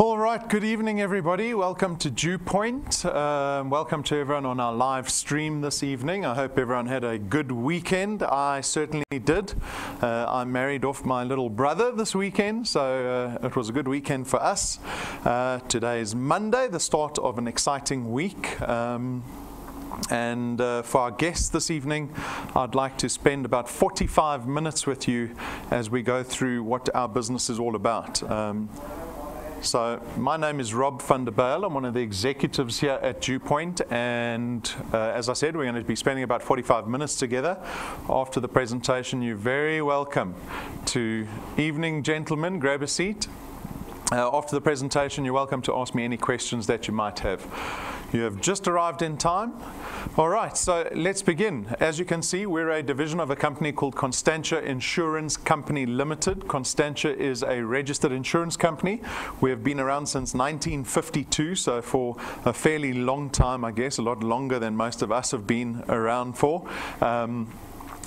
All right, good evening, everybody. Welcome to DuePoint. Welcome to everyone on our live stream this evening. I hope everyone had a good weekend. I certainly did. I married off my little brother this weekend, so it was a good weekend for us. Today is Monday, the start of an exciting week. And for our guests this evening, I'd like to spend about 45 minutes with you as we go through what our business is all about. So my name is Rob van der Bijl. I'm one of the executives here at DuePoint, and as I said, we're going to be spending about 45 minutes together. After the presentation, you're very welcome to evening, gentlemen, grab a seat. After the presentation, you're welcome to ask me any questions that you might have. You have just arrived in time. All right, so let's begin. As you can see, we're a division of a company called Constantia Insurance Company Limited. Constantia is a registered insurance company. We have been around since 1952, so for a fairly long time, I guess, a lot longer than most of us have been around for.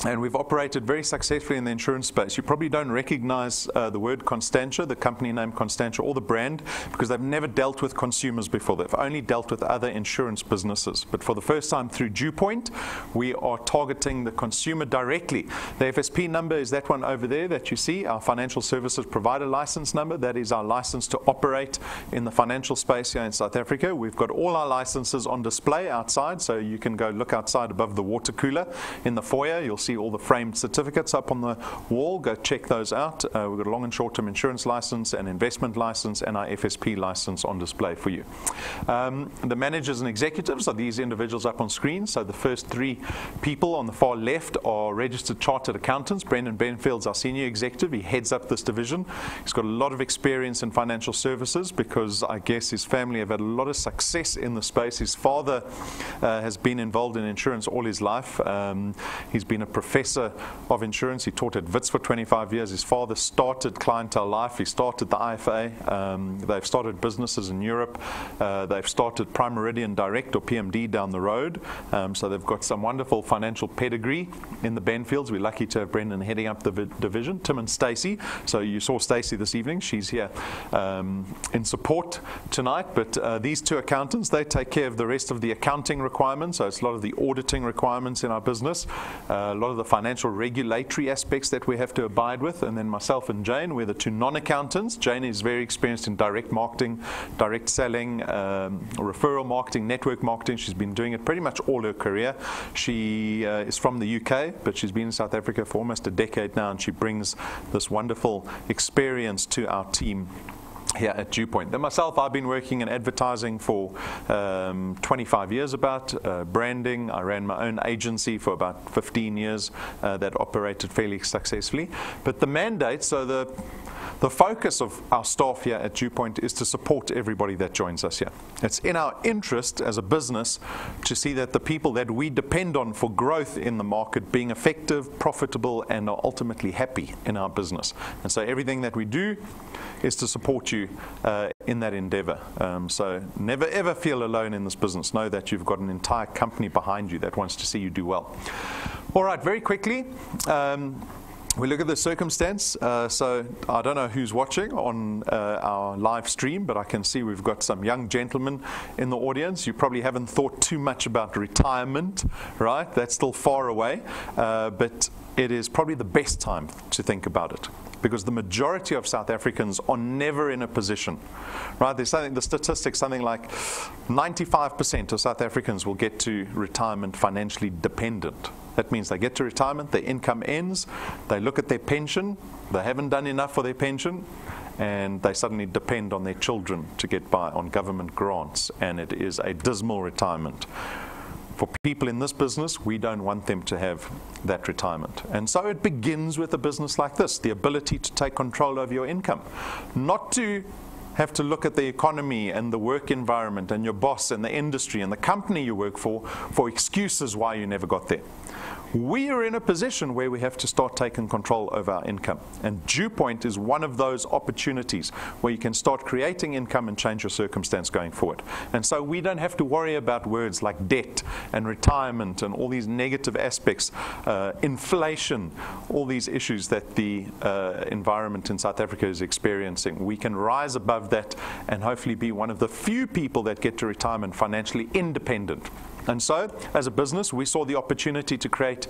And we've operated very successfully in the insurance space. You probably don't recognize the word Constantia, the company name Constantia, or the brand, because they've never dealt with consumers before. They've only dealt with other insurance businesses. But for the first time through DuePoint, we are targeting the consumer directly. The FSP number is that one over there that you see, our financial services provider license number. That is our license to operate in the financial space here in South Africa. We've got all our licenses on display outside, so you can go look outside above the water cooler in the foyer. You'll see all the framed certificates up on the wall. Go check those out. We've got a long and short-term insurance license, an investment license, and our FSP license on display for you. The managers and executives are these individuals up on screen. So the first three people on the far left are registered chartered accountants. Brendan Benfield's our senior executive. He heads up this division. He's got a lot of experience in financial services because I guess his family have had a lot of success in the space. His father has been involved in insurance all his life. He's been a professor of insurance. He taught at Wits for 25 years. His father started Clientele Life. He started the IFA. They've started businesses in Europe. They've started Prime Meridian Direct, or PMD, down the road. So they've got some wonderful financial pedigree in the Benfields. We're lucky to have Brendan heading up the division. Tim and Stacey. So you saw Stacey this evening. She's here in support tonight. But these two accountants, they take care of the rest of the accounting requirements. So it's a lot of the auditing requirements in our business. A lot of the financial regulatory aspects that we have to abide with. And then myself and Jane, we're the two non-accountants. Jane is very experienced in direct marketing, direct selling, referral marketing, network marketing. She's been doing it pretty much all her career. She is from the UK, but she's been in South Africa for almost a decade now, and she brings this wonderful experience to our team here at DuePoint. Then myself, I've been working in advertising for 25 years about, branding. I ran my own agency for about 15 years that operated fairly successfully. But the mandate, so the focus of our staff here at DuePoint is to support everybody that joins us here. It's in our interest as a business to see that the people that we depend on for growth in the market being effective, profitable, and are ultimately happy in our business. And so everything that we do is to support you in that endeavor. So never ever feel alone in this business. Know that you've got an entire company behind you that wants to see you do well. All right, very quickly. We look at the circumstance. So I don't know who's watching on our live stream, but I can see we've got some young gentlemen in the audience. You probably haven't thought too much about retirement, right? That's still far away, but it is probably the best time to think about it, because the majority of South Africans are never in a position, right? There's something, the statistics, something like 95% of South Africans will get to retirement financially dependent. That means they get to retirement, their income ends, they look at their pension, they haven't done enough for their pension, and they suddenly depend on their children to get by on government grants, and it is a dismal retirement. For people in this business, we don't want them to have that retirement. And so it begins with a business like this, the ability to take control over your income. Not to have to look at the economy and the work environment and your boss and the industry and the company you work for excuses why you never got there. we are in a position where we have to start taking control over our income. And DuePoint is one of those opportunities where you can start creating income and change your circumstance going forward. And so we don't have to worry about words like debt and retirement and all these negative aspects, inflation, all these issues that the environment in South Africa is experiencing. We can rise above that and hopefully be one of the few people that get to retirement financially independent. And so, as a business, we saw the opportunity to create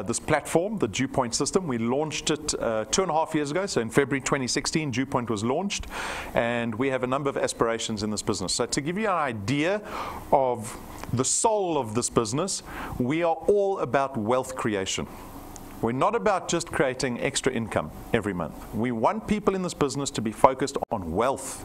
this platform, the DuePoint system. We launched it 2.5 years ago. So in February 2016, DuePoint was launched. And we have a number of aspirations in this business. So to give you an idea of the soul of this business, we are all about wealth creation. We're not about just creating extra income every month. We want people in this business to be focused on wealth.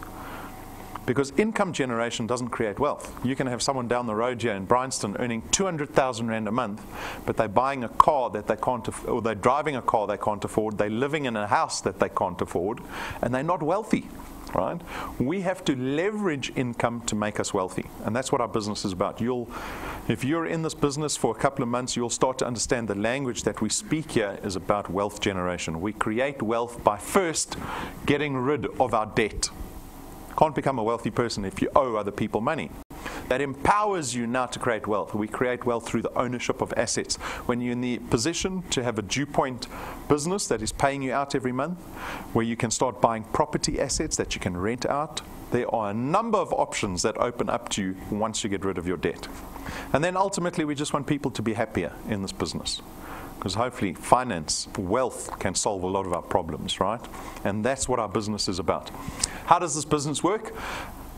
Because income generation doesn't create wealth. You can have someone down the road here in Bryanston earning 200,000 Rand a month, but they're buying a car that they can't afford, or they're driving a car they can't afford, they're living in a house that they can't afford, and they're not wealthy, right? We have to leverage income to make us wealthy, and that's what our business is about. If you're in this business for a couple of months, you'll start to understand the language that we speak here is about wealth generation. We create wealth by first getting rid of our debt. Can't become a wealthy person if you owe other people money. That empowers you now to create wealth. We create wealth through the ownership of assets. When you're in the position to have a DuePoint business that is paying you out every month, where you can start buying property assets that you can rent out, there are a number of options that open up to you once you get rid of your debt. And then ultimately, we just want people to be happier in this business. Because hopefully finance, wealth can solve a lot of our problems, right? And that's what our business is about. How does this business work?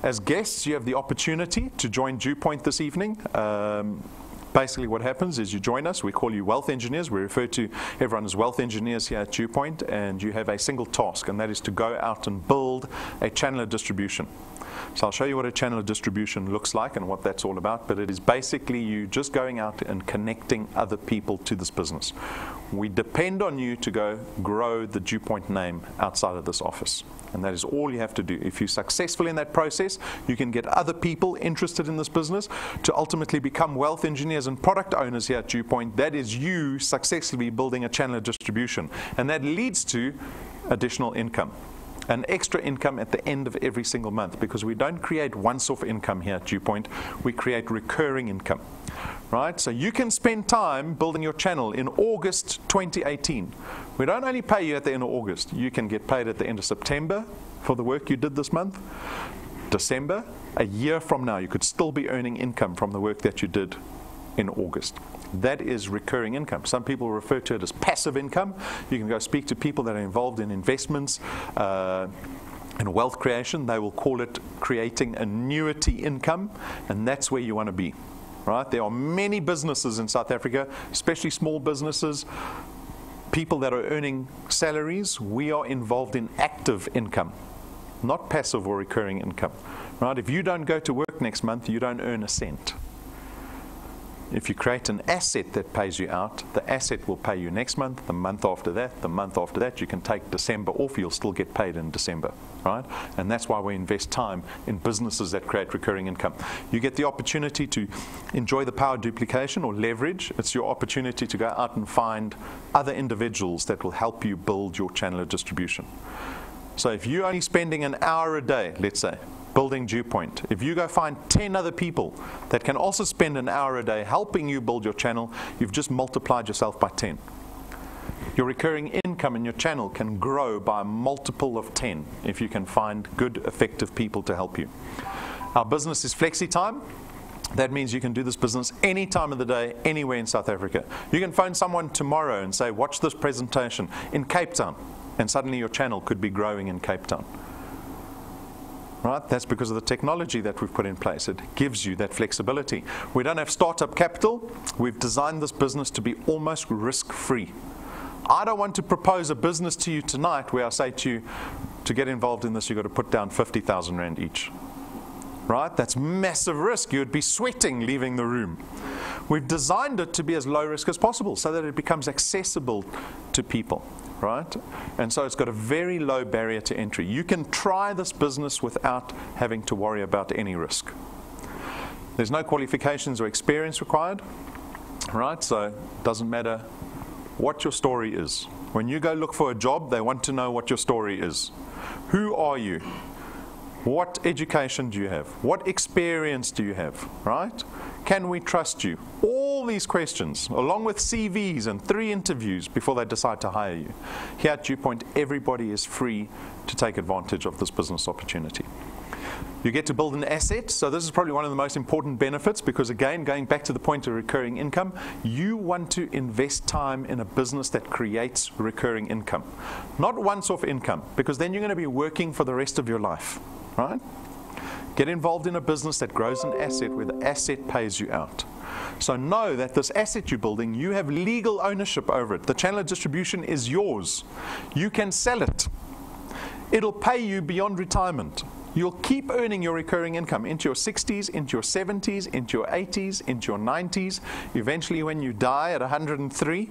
As guests, you have the opportunity to join DuePoint this evening. Basically what happens is you join us, we call you wealth engineers, we refer to everyone as wealth engineers here at DuePoint, and you have a single task, and that is to go out and build a channel of distribution. So I'll show you what a channel of distribution looks like and what that's all about, but it is basically you just going out and connecting other people to this business. We depend on you to go grow the DuePoint name outside of this office, and that is all you have to do. If you're successful in that process, you can get other people interested in this business to ultimately become wealth engineers and product owners here at DuePoint. That is you successfully building a channel of distribution, and that leads to additional income. An extra income at the end of every single month, because we don't create once-off income here at DuePoint, we create recurring income, right? So you can spend time building your channel in August 2018. We don't only pay you at the end of August, you can get paid at the end of September for the work you did this month, December, a year from now, you could still be earning income from the work that you did in August. That is recurring income. Some people refer to it as passive income. You can go speak to people that are involved in investments and wealth creation. They will call it creating annuity income, and that's where you want to be, right? There are many businesses in South Africa, especially small businesses, people that are earning salaries. We are involved in active income, not passive or recurring income, right? If you don't go to work next month, you don't earn a cent. If you create an asset that pays you out, the asset will pay you next month, the month after that, the month after that. You can take December off, you'll still get paid in December, right? And that's why we invest time in businesses that create recurring income. You get the opportunity to enjoy the power of duplication or leverage. It's your opportunity to go out and find other individuals that will help you build your channel of distribution. So if you're only spending an hour a day, let's say, building DuePoint, if you go find 10 other people that can also spend an hour a day helping you build your channel, you've just multiplied yourself by 10. Your recurring income in your channel can grow by a multiple of 10 if you can find good, effective people to help you. Our business is flexi time. That means you can do this business any time of the day, anywhere in South Africa. You can phone someone tomorrow and say, watch this presentation in Cape Town, and suddenly your channel could be growing in Cape Town. Right? That's because of the technology that we've put in place. It gives you that flexibility. We don't have startup capital. We've designed this business to be almost risk-free. I don't want to propose a business to you tonight where I say to you, to get involved in this, you've got to put down 50,000 Rand each. Right? That's massive risk. You would be sweating leaving the room. We've designed it to be as low risk as possible so that it becomes accessible to people. Right? And so it's got a very low barrier to entry. You can try this business without having to worry about any risk. There's no qualifications or experience required. right? So it doesn't matter what your story is. When you go look for a job, they want to know what your story is. Who are you? What education do you have? What experience do you have, right? Can we trust you? All these questions, along with CVs and 3 interviews before they decide to hire you. Here at DuePoint, everybody is free to take advantage of this business opportunity. You get to build an asset, so this is probably one of the most important benefits because, again, going back to the point of recurring income, you want to invest time in a business that creates recurring income. Not once-off income, because then you're going to be working for the rest of your life, right? Get involved in a business that grows an asset where the asset pays you out. So know that this asset you're building, you have legal ownership over it. The channel of distribution is yours. You can sell it. It'll pay you beyond retirement. You'll keep earning your recurring income into your 60s, into your 70s, into your 80s, into your 90s. Eventually, when you die at 103,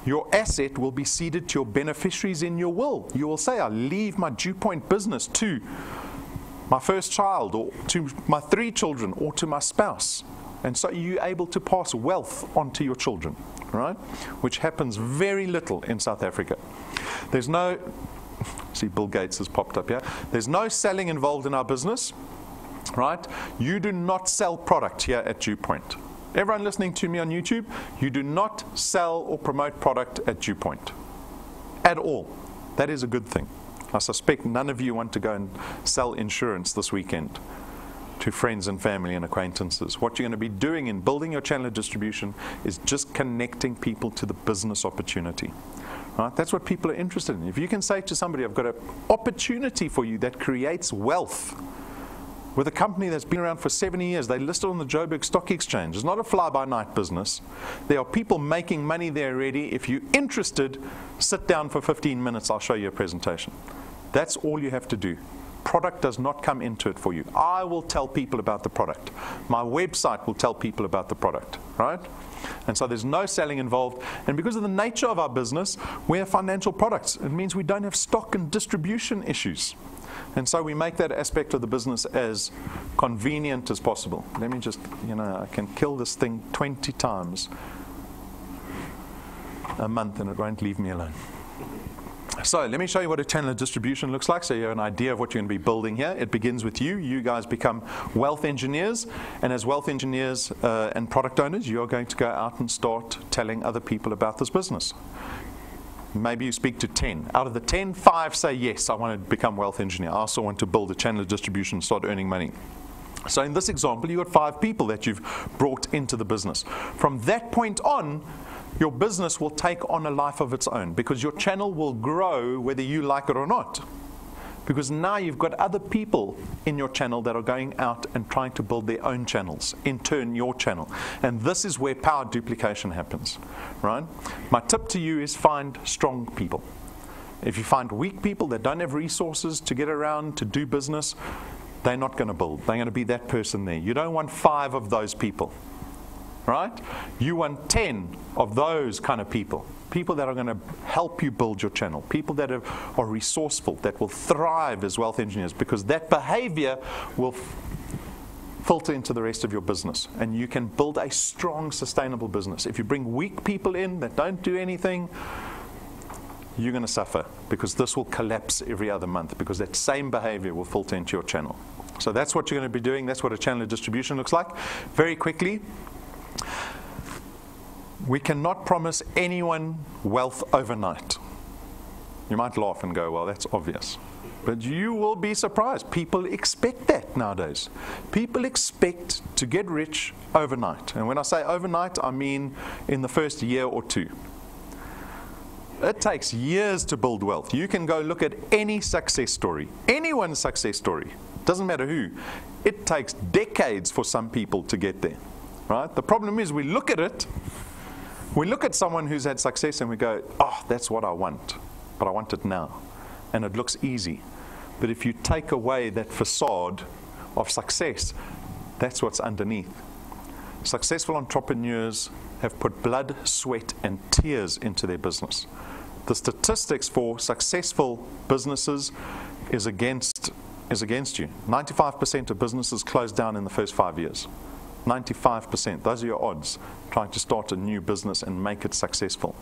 your asset will be ceded to your beneficiaries in your will. You will say, I leave my DuePoint business to my first child, or to my 3 children, or to my spouse. And so you're able to pass wealth onto your children, right? Which happens very little in South Africa. There's no... See, Bill Gates has popped up here. There's no selling involved in our business, right? You do not sell product here at DuePoint. Everyone listening to me on YouTube, you do not sell or promote product at DuePoint at all. That is a good thing. I suspect none of you want to go and sell insurance this weekend to friends and family and acquaintances. What you're going to be doing in building your channel of distribution is just connecting people to the business opportunity. Right? That's what people are interested in. If you can say to somebody, I've got an opportunity for you that creates wealth with a company that's been around for 70 years, they listed on the Joburg Stock Exchange. It's not a fly-by-night business. There are people making money there already. If you're interested, sit down for 15 minutes. I'll show you a presentation. That's all you have to do. Product does not come into it for you. I will tell people about the product. My website will tell people about the product, right? And so there's no selling involved. And because of the nature of our business, we have financial products. It means we don't have stock and distribution issues. And so we make that aspect of the business as convenient as possible. Let me just, I can kill this thing 20 times a month and it won't leave me alone. So let me show you what a channel of distribution looks like so you have an idea of what you're going to be building here. It begins with you. You guys become wealth engineers, and as wealth engineers and product owners, you're going to go out and start telling other people about this business. Maybe you speak to 10. Out of the 10, 5 say, yes, I want to become wealth engineer. I also want to build a channel of distribution and start earning money. So in this example, you've got 5 people that you've brought into the business. From that point on, your business will take on a life of its own because your channel will grow whether you like it or not. Because now you've got other people in your channel that are going out and trying to build their own channels, in turn your channel. And this is where power duplication happens, right? My tip to you is find strong people. If you find weak people that don't have resources to get around to do business, they're not going to build. They're going to be that person there. You don't want 5 of those people. Right? You want 10 of those kind of people. People that are going to help you build your channel. People that are resourceful, that will thrive as wealth engineers, because that behavior will filter into the rest of your business. And you can build a strong, sustainable business. If you bring weak people in that don't do anything, you're going to suffer because this will collapse every other month because that same behavior will filter into your channel. So that's what you're going to be doing. That's what a channel of distribution looks like. Very quickly, we cannot promise anyone wealth overnight. You might laugh and go, well, that's obvious. But you will be surprised. People expect that nowadays. People expect to get rich overnight. And when I say overnight, I mean in the first year or 2. It takes years to build wealth. You can go look at any success story, anyone's success story. Doesn't matter who. It takes decades for some people to get there. Right? The problem is we look at it, we look at someone who's had success and we go, oh, that's what I want, but I want it now. And it looks easy. But if you take away that facade of success, that's what's underneath. Successful entrepreneurs have put blood, sweat, and tears into their business. The statistics for successful businesses is against you. 95% of businesses close down in the first 5 years. 95%. Those are your odds trying to start a new business and make it successful.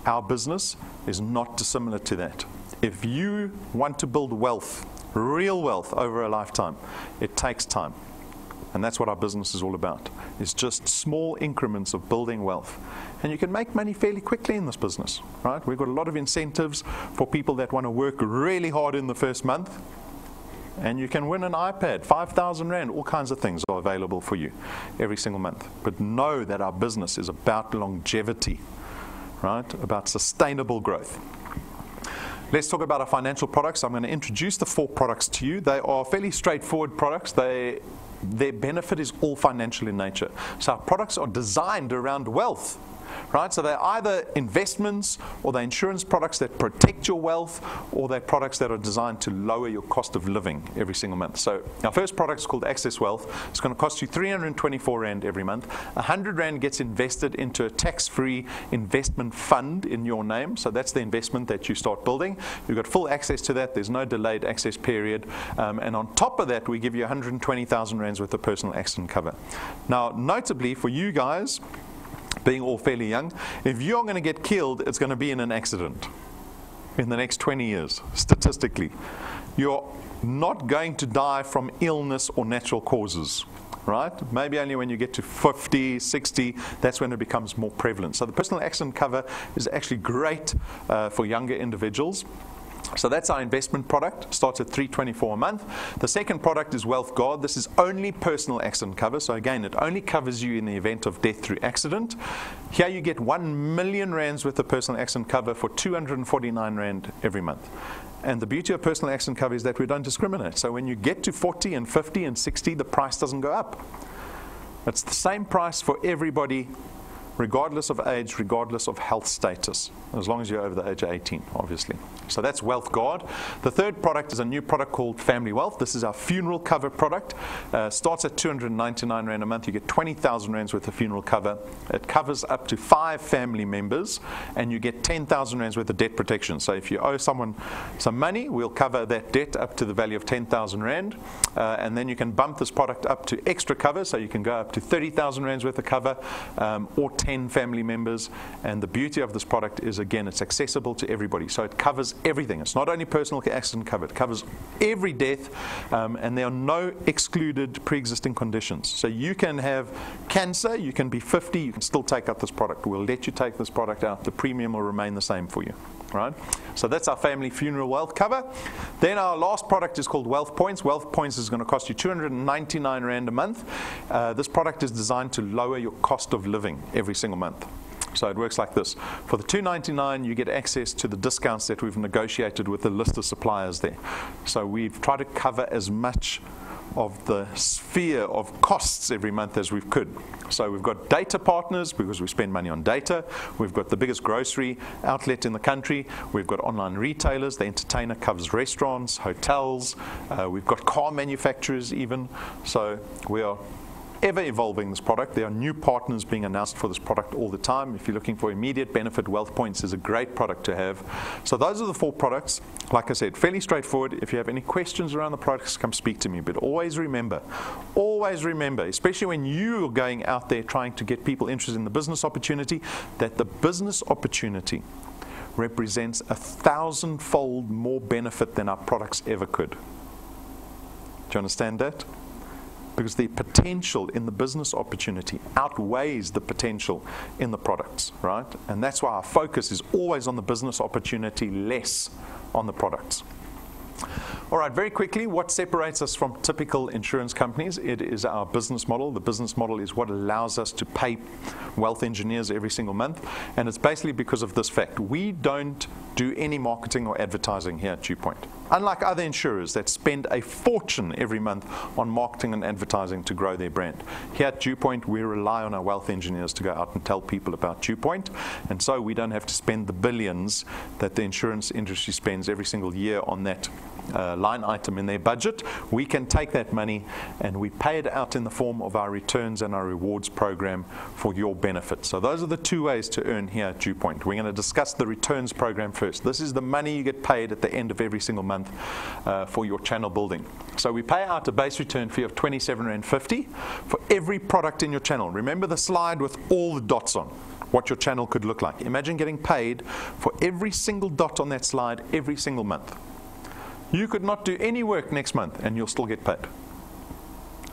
Our business is not dissimilar to that. If you want to build wealth, real wealth over a lifetime, it takes time. And that's what our business is all about. It's just small increments of building wealth. And you can make money fairly quickly in this business, right? We've got a lot of incentives for people that want to work really hard in the first month. And you can win an iPad, 5,000 Rand, all kinds of things are available for you every single month. But know that our business is about longevity, right? About sustainable growth. Let's talk about our financial products. I'm going to introduce the 4 products to you. They are fairly straightforward products. Their benefit is all financial in nature. So our products are designed around wealth, right? So they're either investments or they're insurance products that protect your wealth, or they're products that are designed to lower your cost of living every single month. So our first product is called Access Wealth. It's going to cost you 324 Rand every month. 100 Rand gets invested into a tax-free investment fund in your name. So that's the investment that you start building. You've got full access to that. There's no delayed access period. And on top of that, we give you 120,000 Rands worth of personal accident cover. Now, notably for you guys, being all fairly young, if you're going to get killed, it's going to be in an accident in the next 20 years, statistically. You're not going to die from illness or natural causes, right? Maybe only when you get to 50, 60, that's when it becomes more prevalent. So the personal accident cover is actually great for younger individuals. So that's our investment product, starts at $324 a month. The second product is Wealth Guard. This is only personal accident cover. So again, it only covers you in the event of death through accident. Here you get 1 million Rands worth of personal accident cover for 249 Rand every month. And the beauty of personal accident cover is that we don't discriminate. So when you get to 40 and 50 and 60, the price doesn't go up. It's the same price for everybody, regardless of age, regardless of health status, as long as you're over the age of 18, obviously. So that's Wealth Guard. The third product is a new product called Family Wealth. This is our funeral cover product. Starts at 299 Rand a month. You get 20,000 Rands worth of funeral cover. It covers up to 5 family members, and you get 10,000 Rands worth of debt protection. So if you owe someone some money, we'll cover that debt up to the value of 10,000 Rand. And then you can bump this product up to extra cover, so you can go up to 30,000 Rands worth of cover, or 10 family members. And the beauty of this product is, again, it's accessible to everybody. So it covers everything. It's not only personal accident cover, it covers every death, and there are no excluded pre-existing conditions. So you can have cancer, you can be 50, you can still take out this product. We'll let you take this product out. The premium will remain the same for you. Right? So that's our family funeral wealth cover. Then our last product is called Wealth Points. Wealth Points is going to cost you 299 Rand a month. This product is designed to lower your cost of living every single month. So it works like this. For the $299, you get access to the discounts that we've negotiated with the list of suppliers there. So we've tried to cover as much of the sphere of costs every month as we could. So we've got data partners because we spend money on data. We've got the biggest grocery outlet in the country. We've got online retailers. The Entertainer covers restaurants, hotels. We've got car manufacturers even. So we are ever evolving this product. There are new partners being announced for this product all the time. If you're looking for immediate benefit, Wealth Points is a great product to have. So those are the 4 products. Like I said, fairly straightforward. If you have any questions around the products, come speak to me. But always remember, especially when you're going out there trying to get people interested in the business opportunity, that the business opportunity represents 1,000-fold more benefit than our products ever could. Do you understand that? Because the potential in the business opportunity outweighs the potential in the products, right? And that's why our focus is always on the business opportunity, less on the products. All right, very quickly, what separates us from typical insurance companies? It is our business model. The business model is what allows us to pay wealth engineers every single month. And it's basically because of this fact. We don't do any marketing or advertising here at DuePoint. Unlike other insurers that spend a fortune every month on marketing and advertising to grow their brand. Here at DuePoint, we rely on our wealth engineers to go out and tell people about DuePoint. And so we don't have to spend the billions that the insurance industry spends every single year on that line item in their budget, we can take that money and we pay it out in the form of our returns and our rewards program for your benefit. So those are the two ways to earn here at DuePoint. We're going to discuss the returns program first. This is the money you get paid at the end of every single month for your channel building. So we pay out a base return fee of R27.50 for every product in your channel. Remember the slide with all the dots on, what your channel could look like. Imagine getting paid for every single dot on that slide every single month. You could not do any work next month and you'll still get paid.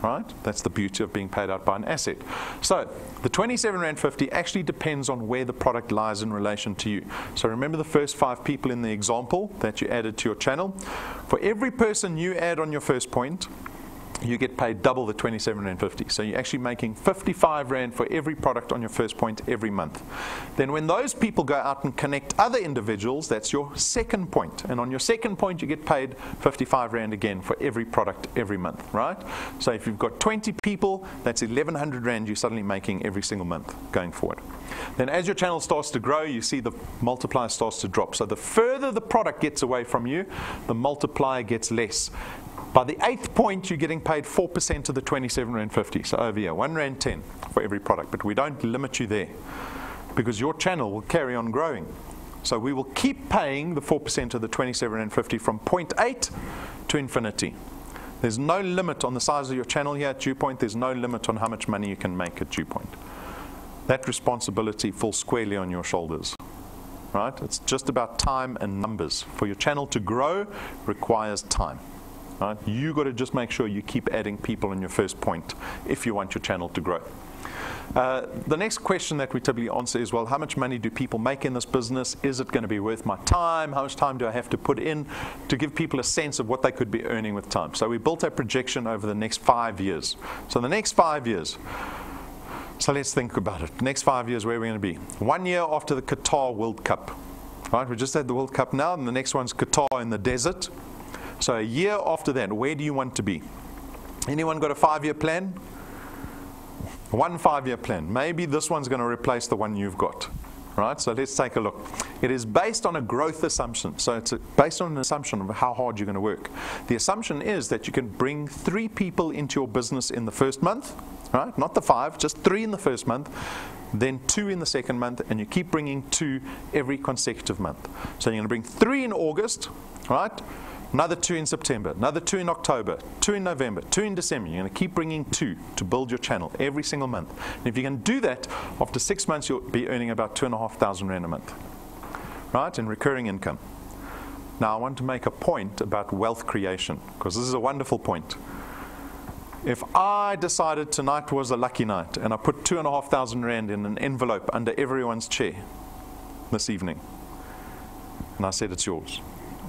Right? That's the beauty of being paid out by an asset. So the R27.50 actually depends on where the product lies in relation to you. So remember the first 5 people in the example that you added to your channel. For every person you add on your first point, you get paid double the R27.50. So you're actually making R55 for every product on your first point every month. Then when those people go out and connect other individuals, that's your second point. And on your second point, you get paid R55 again for every product every month, right? So if you've got 20 people, that's R1,100 you're suddenly making every single month going forward. Then as your channel starts to grow, you see the multiplier starts to drop. So the further the product gets away from you, the multiplier gets less. By the 8th point, you're getting paid 4% of the R27.50. So over here, R1.10 for every product. But we don't limit you there because your channel will carry on growing. So we will keep paying the 4% of the R27.50 from point 8 to infinity. There's no limit on the size of your channel here at DuePoint. There's no limit on how much money you can make at DuePoint. That responsibility falls squarely on your shoulders. Right? It's just about time and numbers. For your channel to grow requires time. Right? You've got to just make sure you keep adding people in your first point if you want your channel to grow. The next question that we typically answer is, well, how much money do people make in this business? Is it going to be worth my time? How much time do I have to put in to give people a sense of what they could be earning with time? So we built a projection over the next 5 years. So the next 5 years, so let's think about it. The next 5 years, where are we going to be? 1 year after the Qatar World Cup. Right? We just had the World Cup now, and the next one's Qatar in the desert. So a year after that, where do you want to be? Anyone got a 5-year plan? One 5-year plan. Maybe this one's going to replace the one you've got. Right? So let's take a look. It is based on a growth assumption. So it's based on an assumption of how hard you're going to work. The assumption is that you can bring 3 people into your business in the first month. Right? Not the 5, just 3 in the first month. Then 2 in the second month. And you keep bringing 2 every consecutive month. So you're going to bring 3 in August. Right? Another 2 in September, another 2 in October, 2 in November, 2 in December. You're going to keep bringing 2 to build your channel every single month. And if you can do that, after 6 months, you'll be earning about R2,500 a month, right, in recurring income. Now, I want to make a point about wealth creation, because this is a wonderful point. If I decided tonight was a lucky night, and I put R2,500 in an envelope under everyone's chair this evening, and I said it's yours,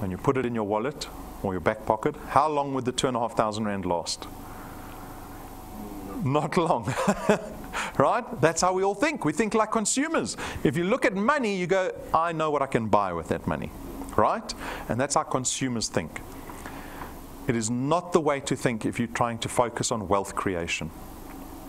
and you put it in your wallet or your back pocket, how long would the R2,500 last? Not long. Right? That's how we all think. We think like consumers. If you look at money, you go, I know what I can buy with that money. Right? And that's how consumers think. It is not the way to think if you're trying to focus on wealth creation.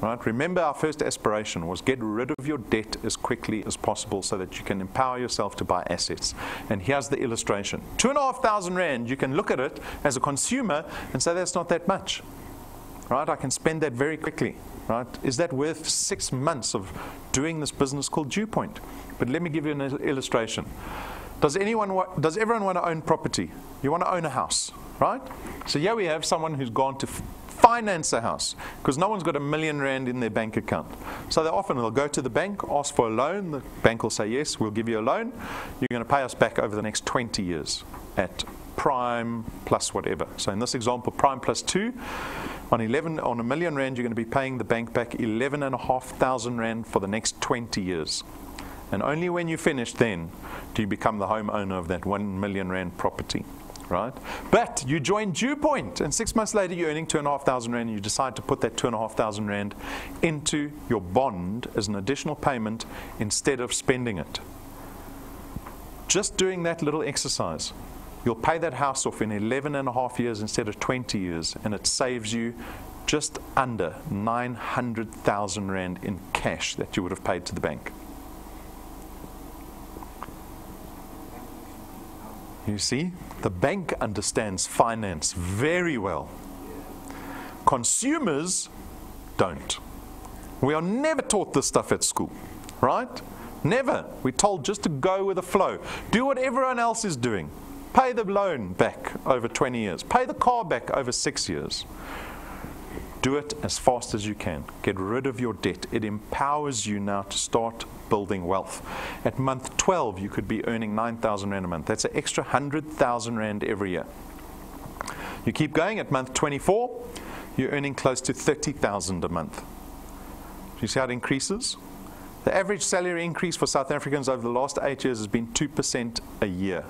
Right? Remember, our first aspiration was get rid of your debt as quickly as possible so that you can empower yourself to buy assets. And here's the illustration. R2,500, you can look at it as a consumer and say that's not that much. Right? I can spend that very quickly. Right? Is that worth 6 months of doing this business called DuePoint? But let me give you an illustration. Does everyone want to own property? You want to own a house, right? So here we have someone who's gone to finance a house because no one's got R1 million in their bank account. So they'll go to the bank, ask for a loan. The bank will say, yes, we'll give you a loan. You're going to pay us back over the next 20 years at prime plus whatever. So in this example, prime plus 2. On R1 million, you're going to be paying the bank back 11,500 rand for the next 20 years. And only when you finish then do you become the homeowner of that R1 million property. Right? But you join DuePoint, and 6 months later you're earning R2,500, and you decide to put that R2,500 into your bond as an additional payment instead of spending it. Just doing that little exercise, you'll pay that house off in 11.5 years instead of 20 years, and it saves you just under 900,000 rand in cash that you would have paid to the bank. You see, the bank understands finance very well. Consumers don't. We are never taught this stuff at school, right? Never. We're told just to go with the flow. Do what everyone else is doing. Pay the loan back over 20 years. Pay the car back over 6 years. Do it as fast as you can. Get rid of your debt. It empowers you now to start building wealth. At month 12, you could be earning 9,000 Rand a month. That's an extra 100,000 Rand every year. You keep going. At month 24, you're earning close to 30,000 a month. Do you see how it increases? The average salary increase for South Africans over the last 8 years has been 2% a year.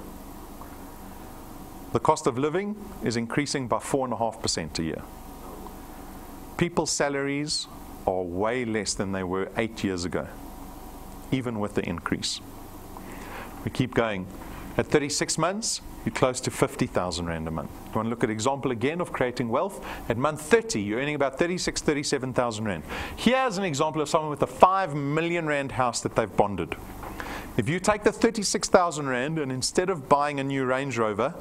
The cost of living is increasing by 4.5% a year. People's salaries are way less than they were 8 years ago, even with the increase. We keep going. At 36 months, you're close to 50,000 Rand a month. You want to look at an example again of creating wealth? At month 30, you're earning about 37,000 Rand. Here's an example of someone with a 5 million Rand house that they've bonded. If you take the 36,000 Rand and instead of buying a new Range Rover,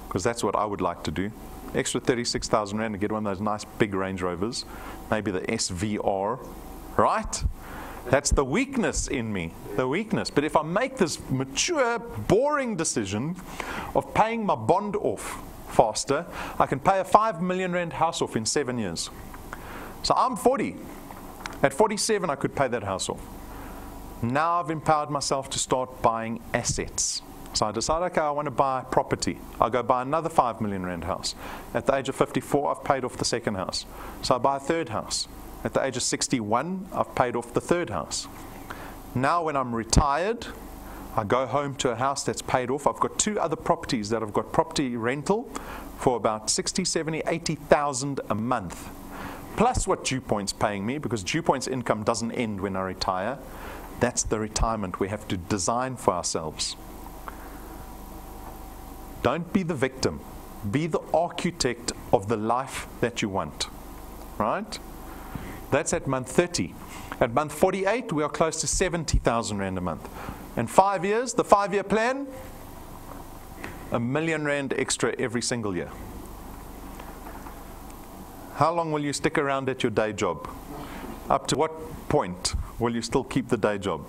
because that's what I would like to do, extra 36,000 Rand to get one of those nice big Range Rovers, maybe the SVR, right? That's the weakness in me, the weakness. But if I make this mature, boring decision of paying my bond off faster, I can pay a 5 million Rand house off in 7 years. So I'm 40. At 47, I could pay that house off. Now I've empowered myself to start buying assets. So I decide, okay, I want to buy property. I'll go buy another 5 million Rand house. At the age of 54, I've paid off the second house. So I buy a third house. At the age of 61, I've paid off the third house. Now when I'm retired, I go home to a house that's paid off. I've got 2 other properties that I've got property rental for about 60, 70, 80,000 a month. Plus what DuePoint's paying me, because DuePoint's income doesn't end when I retire. That's the retirement we have to design for ourselves. Don't be the victim. Be the architect of the life that you want, right? That's at month 30. At month 48, we are close to 70,000 Rand a month. In 5 years, the 5-year plan, 1 million Rand extra every single year. How long will you stick around at your day job? Up to what point will you still keep the day job?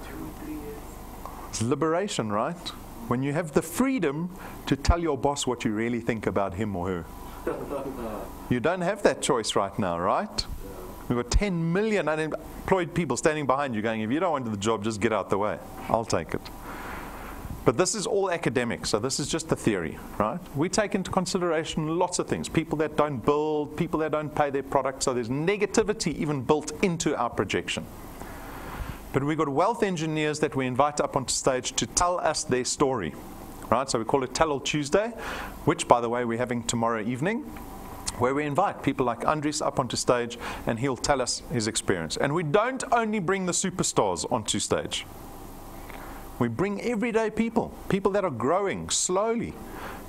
2-3 years. It's liberation, right? When you have the freedom to tell your boss what you really think about him or her. You don't have that choice right now, right? We've got 10 million unemployed people standing behind you going, if you don't want the job, just get out the way. I'll take it. But this is all academic, so this is just the theory, right? We take into consideration lots of things. People that don't build, people that don't pay their product, so there's negativity even built into our projection. But we've got wealth engineers that we invite up onto stage to tell us their story. Right, so we call it Tell All Tuesday, which, by the way, we're having tomorrow evening, where we invite people like Andries up onto stage, and he'll tell us his experience. And we don't only bring the superstars onto stage. We bring everyday people, people that are growing slowly,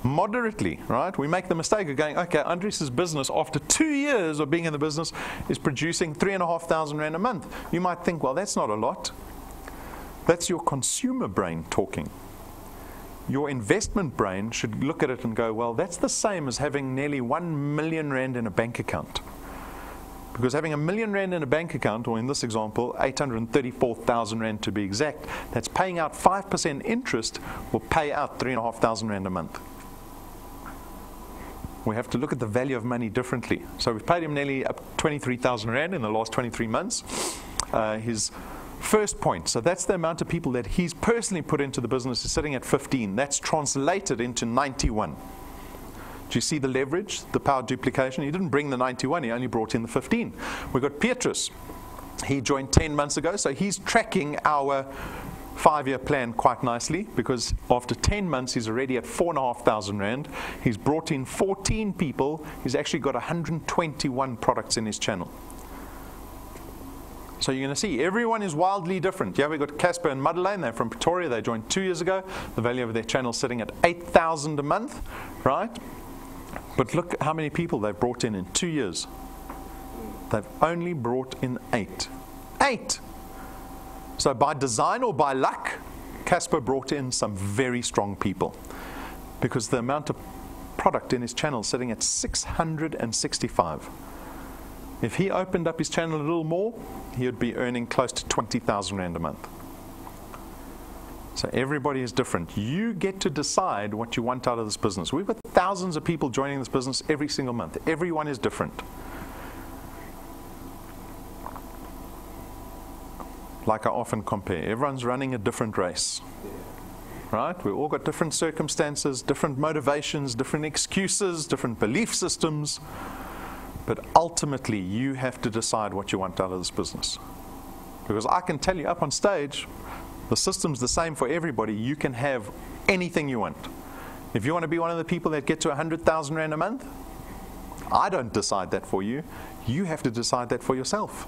moderately, right? We make the mistake of going, okay, Andries' business, after 2 years of being in the business, is producing 3,500 Rand a month. You might think, well, that's not a lot. That's your consumer brain talking. Your investment brain should look at it and go, well, that's the same as having nearly 1 million Rand in a bank account. Because having 1 million Rand in a bank account, or in this example, 834,000 Rand to be exact, that's paying out 5% interest, will pay out 3,500 Rand a month. We have to look at the value of money differently. So we've paid him nearly up 23,000 Rand in the last 23 months. His first point, so that's the amount of people that he's personally put into the business, is sitting at 15. That's translated into 91. Do you see the leverage, the power duplication? He didn't bring the 91, he only brought in the 15. We've got Petrus. He joined 10 months ago, so he's tracking our 5-year plan quite nicely, because after 10 months he's already at 4,500 Rand. He's brought in 14 people. He's actually got 121 products in his channel. So you're going to see, everyone is wildly different. Yeah, we've got Casper and Madeleine, they're from Pretoria, they joined 2 years ago. The value of their channel is sitting at 8,000 a month, right? But look how many people they've brought in 2 years. They've only brought in 8. 8! So by design or by luck, Casper brought in some very strong people because the amount of product in his channel is sitting at 665. If he opened up his channel a little more, he would be earning close to 20,000 Rand a month. So everybody is different. You get to decide what you want out of this business. We've got thousands of people joining this business every single month. Everyone is different. Like I often compare, everyone's running a different race. Right? We've all got different circumstances, different motivations, different excuses, different belief systems. But ultimately, you have to decide what you want out of this business. Because I can tell you up on stage, the system's the same for everybody. You can have anything you want. If you want to be one of the people that get to 100,000 Rand a month, I don't decide that for you. You have to decide that for yourself.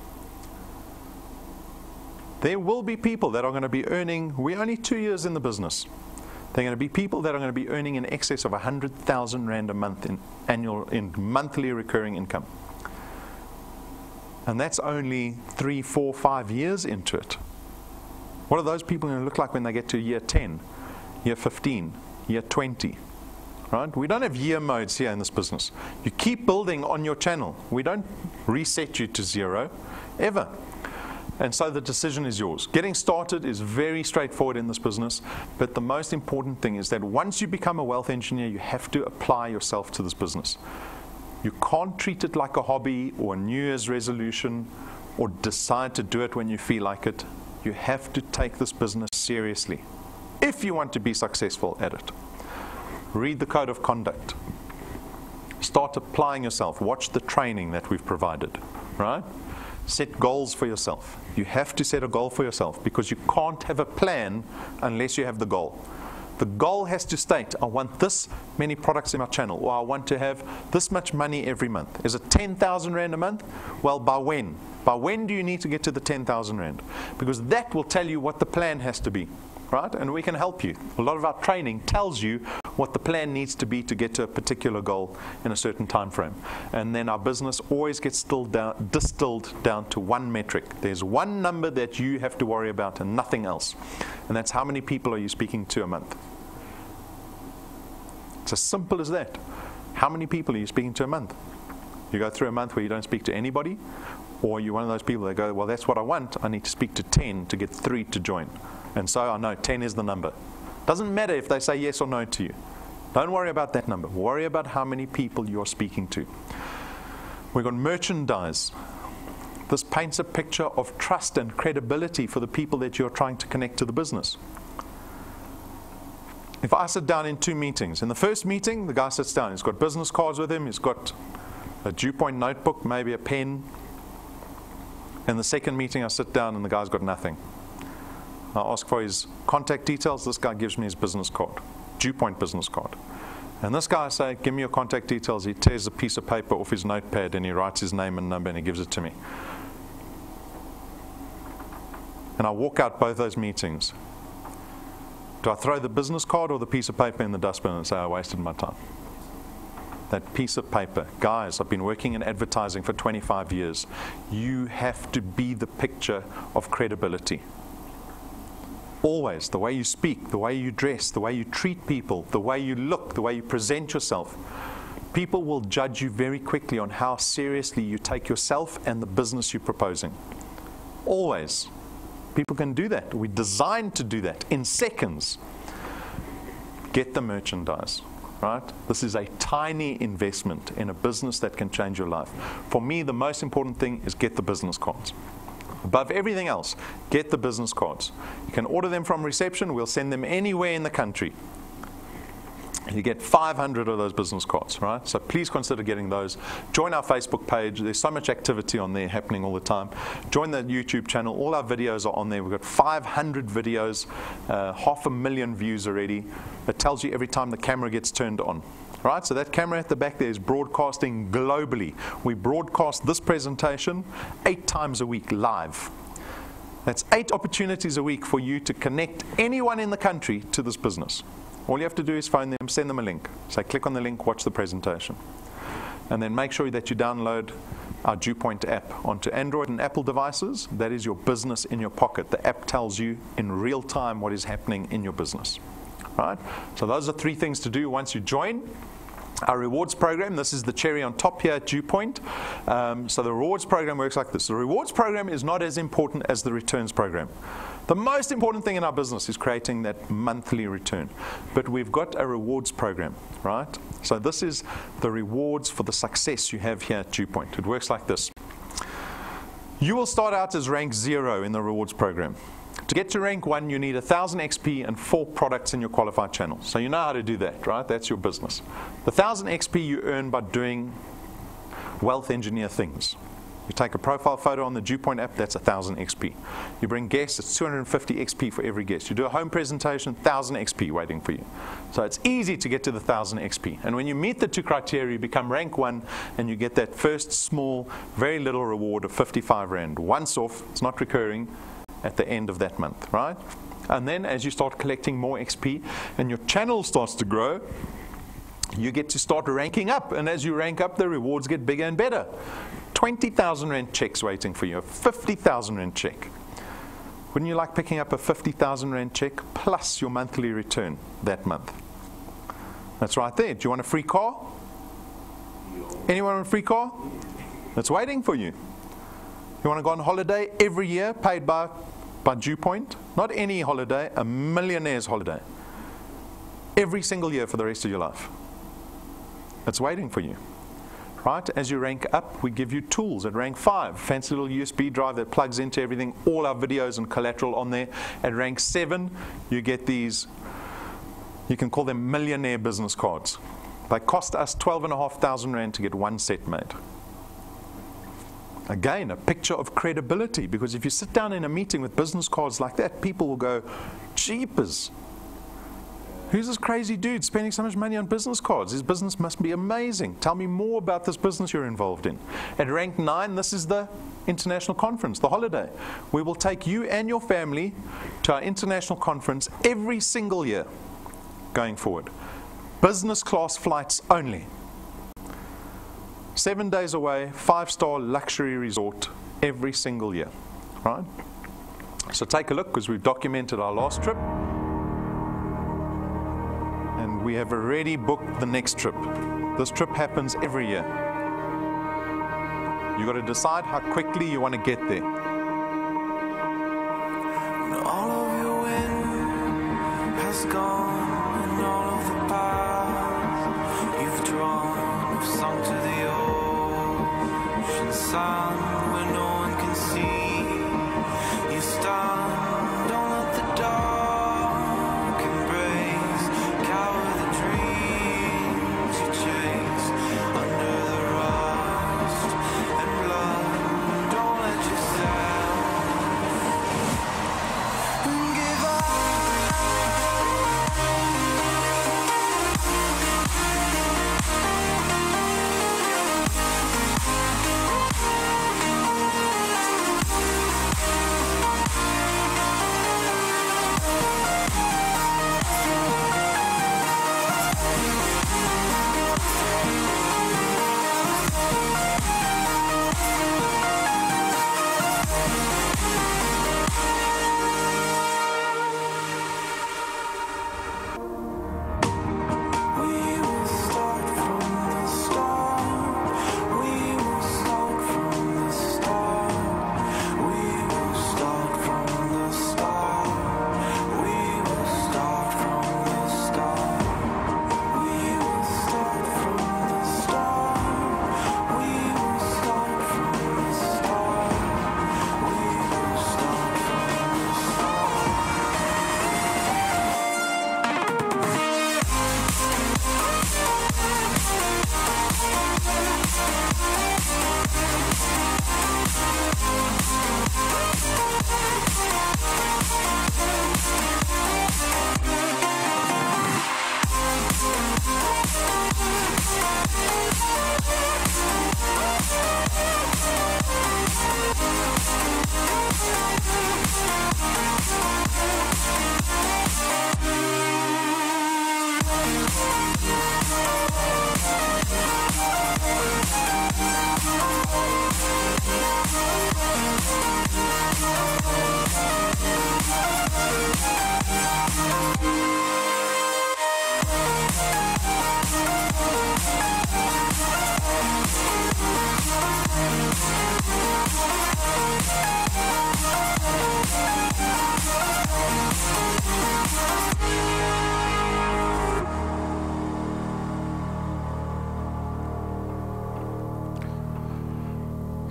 There will be people that are going to be earning, we're only 2 years in the business. There are going to be people that are going to be earning in excess of 100,000 Rand a month in monthly recurring income. And that's only 3, 4, 5 years into it. What are those people going to look like when they get to year 10, year 15, year 20? Right? We don't have year modes here in this business. You keep building on your channel. We don't reset you to 0, ever. And so the decision is yours. Getting started is very straightforward in this business, but the most important thing is that once you become a wealth engineer, you have to apply yourself to this business. You can't treat it like a hobby or a New Year's resolution or decide to do it when you feel like it. You have to take this business seriously if you want to be successful at it. Read the code of conduct. Start applying yourself. Watch the training that we've provided, right? Set goals for yourself. You have to set a goal for yourself because you can't have a plan unless you have the goal. The goal has to state, I want this many products in my channel, or I want to have this much money every month. Is it 10,000 Rand a month? Well, by when? By when do you need to get to the 10,000 Rand? Because that will tell you what the plan has to be, right? And we can help you. A lot of our training tells you what the plan needs to be to get to a particular goal in a certain time frame. And then our business always gets distilled down to one metric. There's one number that you have to worry about and nothing else. And that's how many people are you speaking to a month. It's as simple as that. How many people are you speaking to a month? You go through a month where you don't speak to anybody, or you're one of those people that go, well, that's what I want. I need to speak to 10 to get 3 to join. And so I know 10 is the number. Doesn't matter if they say yes or no to you. Don't worry about that number. Worry about how many people you're speaking to. We've got merchandise. This paints a picture of trust and credibility for the people that you're trying to connect to the business. If I sit down in 2 meetings, in the first meeting, the guy sits down. He's got business cards with him. He's got a DuePoint notebook, maybe a pen. In the second meeting, I sit down and the guy's got nothing. I ask for his contact details. This guy gives me his business card, DuePoint business card. And this guy, I say, give me your contact details. He tears a piece of paper off his notepad and he writes his name and number and he gives it to me. And I walk out both those meetings. Do I throw the business card or the piece of paper in the dustbin and say I wasted my time? That piece of paper. Guys, I've been working in advertising for 25 years. You have to be the picture of credibility. Always, the way you speak, the way you dress, the way you treat people, the way you look, the way you present yourself. People will judge you very quickly on how seriously you take yourself and the business you're proposing. Always. People can do that. We're designed to do that in seconds. Get the merchandise, right? This is a tiny investment in a business that can change your life. For me, the most important thing is get the business cards. Above everything else, get the business cards. You can order them from reception. We'll send them anywhere in the country. You get 500 of those business cards, right? So please consider getting those. Join our Facebook page. There's so much activity on there happening all the time. Join the YouTube channel. All our videos are on there. We've got 500 videos, 500,000 views already. It tells you every time the camera gets turned on. Right, so that camera at the back there is broadcasting globally. We broadcast this presentation 8 times a week live. That's 8 opportunities a week for you to connect anyone in the country to this business. All you have to do is phone them, send them a link. Say, click on the link, watch the presentation. And then make sure that you download our DuePoint app onto Android and Apple devices. That is your business in your pocket. The app tells you in real time what is happening in your business. Right? So those are 3 things to do once you join our rewards program. This is the cherry on top here at DuePoint. So the rewards program works like this. The rewards program is not as important as the returns program. The most important thing in our business is creating that monthly return. But we've got a rewards program, right? So this is the rewards for the success you have here at DuePoint. It works like this. You will start out as rank 0 in the rewards program. To get to rank 1, you need 1,000 XP and 4 products in your qualified channel. So you know how to do that, right? That's your business. The 1,000 XP you earn by doing wealth engineer things. You take a profile photo on the DuePoint app, that's 1,000 XP. You bring guests, it's 250 XP for every guest. You do a home presentation, 1,000 XP waiting for you. So it's easy to get to the 1,000 XP. And when you meet the 2 criteria, you become rank 1 and you get that first small, very little reward of 55 Rand. Once off, it's not recurring, at the end of that month, right? And then as you start collecting more XP and your channel starts to grow, you get to start ranking up. And as you rank up, the rewards get bigger and better. 20,000 Rand checks waiting for you, a 50,000 Rand check. Wouldn't you like picking up a 50,000 Rand check plus your monthly return that month? That's right there. Do you want a free car? Anyone want a free car? It's waiting for you. You want to go on holiday every year paid by DuePoint? Not any holiday, a millionaire's holiday. Every single year for the rest of your life. It's waiting for you. Right? As you rank up, we give you tools at rank 5. Fancy little USB drive that plugs into everything, all our videos and collateral on there. At rank 7, you get these, you can call them millionaire business cards. They cost us 12,500 Rand to get 1 set made. Again, a picture of credibility, because if you sit down in a meeting with business cards like that, people will go, jeepers. Who's this crazy dude spending so much money on business cards? His business must be amazing. Tell me more about this business you're involved in. At rank 9, this is the international conference, the holiday. We will take you and your family to our international conference every single year going forward. Business class flights only. 7 days away, 5-star luxury resort every single year. Right? So take a look, because we've documented our last trip. And we have already booked the next trip. This trip happens every year. You've got to decide how quickly you want to get there. All of your wind has gone, and all of the paths you've drawn have sunk to the ocean sun where no one can see. You stand, don't let the dark embrace, cower the dreams you chase under the rust and blood. Don't let yourself give up.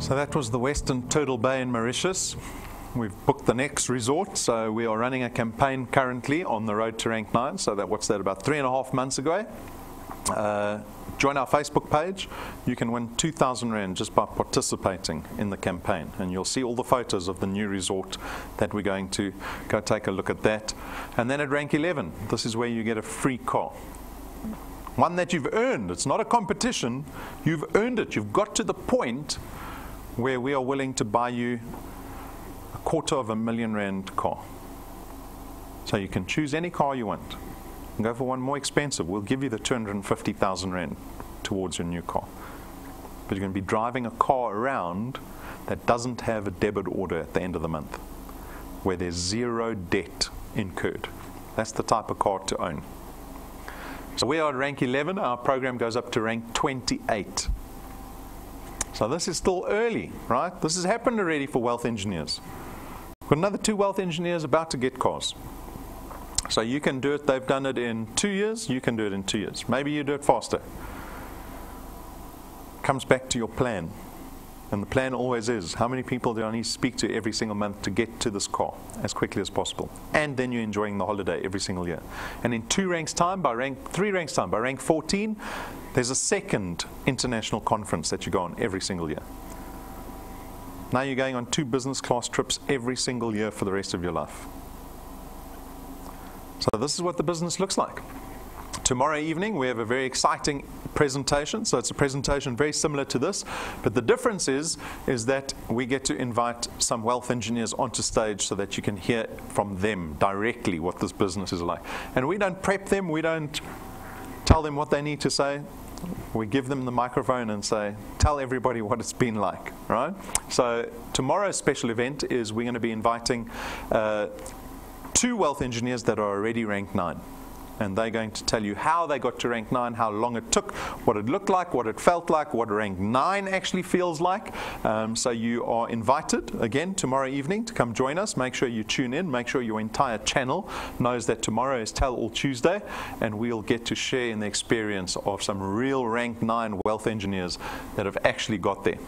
So that was the Western Turtle Bay in Mauritius. We've booked the next resort, so we are running a campaign currently on the road to rank 9. So what's that, about 3.5 months ago. Join our Facebook page. You can win 2,000 Rand just by participating in the campaign. And you'll see all the photos of the new resort that we're going to go take a look at that. And then at rank 11, this is where you get a free car. One that you've earned. It's not a competition. You've earned it. You've got to the point where we are willing to buy you a R250,000 Rand car. So you can choose any car you want. And go for one more expensive. We'll give you the 250,000 Rand towards your new car. But you're going to be driving a car around that doesn't have a debit order at the end of the month, where there's zero debt incurred. That's the type of car to own. So we are at rank 11. Our program goes up to rank 28. So this is still early, right? This has happened already for wealth engineers. We've got another 2 wealth engineers about to get cars. So you can do it. They've done it in 2 years. You can do it in 2 years. Maybe you do it faster. Comes back to your plan. And the plan always is, how many people do I need to speak to every single month to get to this car as quickly as possible? And then you're enjoying the holiday every single year. And in 3 ranks time, by rank 14, there's a second international conference that you go on every single year. Now you're going on 2 business class trips every single year for the rest of your life. So this is what the business looks like. Tomorrow evening we have a very exciting presentation. So it's a presentation very similar to this, but the difference is that we get to invite some wealth engineers onto stage so that you can hear from them directly what this business is like. And we don't prep them, we don't tell them what they need to say. We give them the microphone and say, tell everybody what it's been like, right? So tomorrow's special event is we're going to be inviting 2 wealth engineers that are already ranked 9. And they're going to tell you how they got to rank 9, how long it took, what it looked like, what it felt like, what rank 9 actually feels like. So you are invited, again, tomorrow evening to come join us. Make sure you tune in. Make sure your entire channel knows that tomorrow is Tell All Tuesday, and we'll get to share in the experience of some real rank 9 wealth engineers that have actually got there.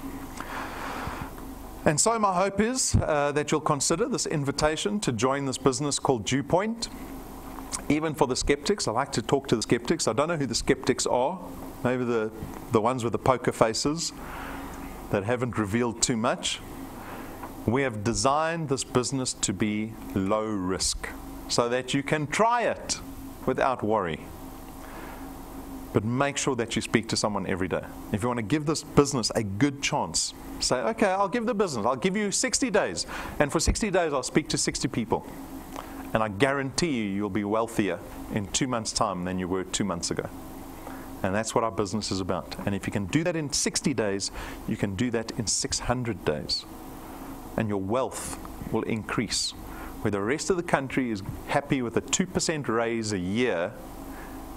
And so my hope is that you'll consider this invitation to join this business called DuePoint. Even for the skeptics, I like to talk to the skeptics. I don't know who the skeptics are. Maybe the ones with the poker faces that haven't revealed too much. We have designed this business to be low risk so that you can try it without worry. But make sure that you speak to someone every day. If you want to give this business a good chance, say, okay, I'll give the business. I'll give you 60 days. And for 60 days, I'll speak to 60 people. And I guarantee you'll be wealthier in 2 months' time than you were 2 months ago. And that's what our business is about. And if you can do that in 60 days, you can do that in 600 days. And your wealth will increase. Where the rest of the country is happy with a 2% raise a year,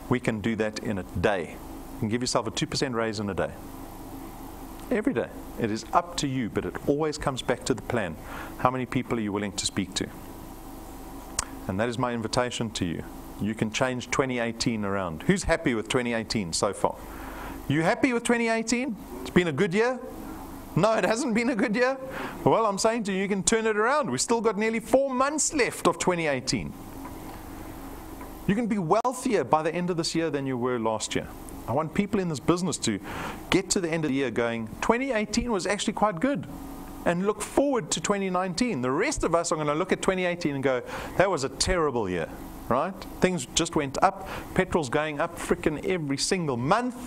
we can do that in a day. You can give yourself a 2% raise in a day. Every day. It is up to you, but it always comes back to the plan. How many people are you willing to speak to? And that is my invitation to you. You can change 2018 around. Who's happy with 2018 so far? You happy with 2018? It's been a good year? No, it hasn't been a good year? Well, I'm saying to you, you can turn it around. We've still got nearly 4 months left of 2018. You can be wealthier by the end of this year than you were last year. I want people in this business to get to the end of the year going, 2018 was actually quite good. And look forward to 2019. The rest of us are going to look at 2018 and go, that was a terrible year, right? Things just went up. Petrol's going up frickin' every single month.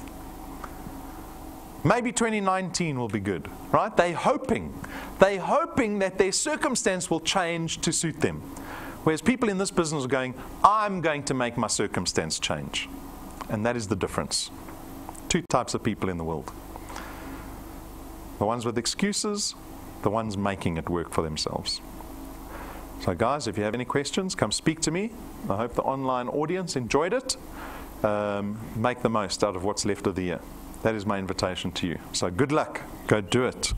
Maybe 2019 will be good, right? They're hoping that their circumstance will change to suit them. Whereas people in this business are going, I'm going to make my circumstance change. And that is the difference. 2 types of people in the world. The ones with excuses, the ones making it work for themselves. So guys, if you have any questions, come speak to me. I hope the online audience enjoyed it. Make the most out of what's left of the year. That is my invitation to you. So good luck. Go do it.